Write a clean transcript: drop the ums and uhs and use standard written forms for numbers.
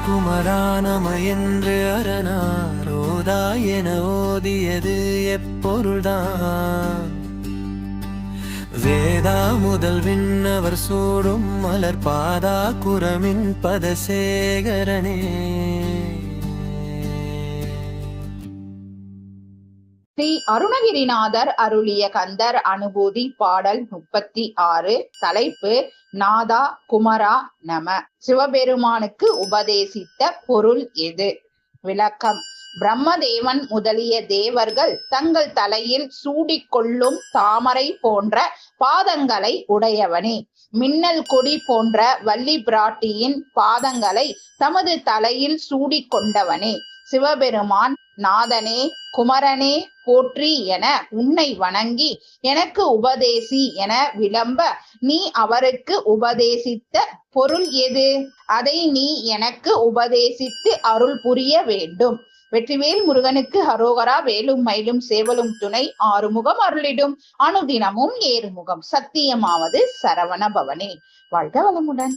குமரா நம என்று அரணாரோதா என ஓதியது எப்பொருள்தான்? வேதா முதல் விண்ணவர் சூடும் மலர் பாதா குரமின் பதசேகரனே. ஸ்ரீ அருணகிரிநாதர் அருளிய கந்தர் அனுபூதி பாடல் 36. தலைப்பு நாதா குமரா நம. சிவபெருமானுக்கு உபதேசித்த பொருள் எது? விளக்கம். பிரம்மதேவன் முதலிய தேவர்கள் தங்கள் தலையில் சூடிக்கொள்ளும் தாமரை போன்ற பாதங்களை உடையவனே. மின்னல் கொடி போன்ற வள்ளி பிராட்டியின் பாதங்களை தமது தலையில் சூடிக்கொண்டவனே. சிவபெருமான் நாதனே குமரனே போற்றி என உன்னை வணங்கி எனக்கு உபதேசி என விளம்ப நீ அவருக்கு உபதேசித்த பொருள் எது? அதை நீ எனக்கு உபதேசித்து அருள் புரிய வேண்டும். வெற்றிவேல் முருகனுக்கு ஹரோகரா. வேலும் மயிலும் சேவலும் துணை. ஆறுமுகம் அருளிடும் அனுதினமும் ஏறுமுகம். சத்தியமாவது சரவண பவனே. வாழ்க வளமுடன்.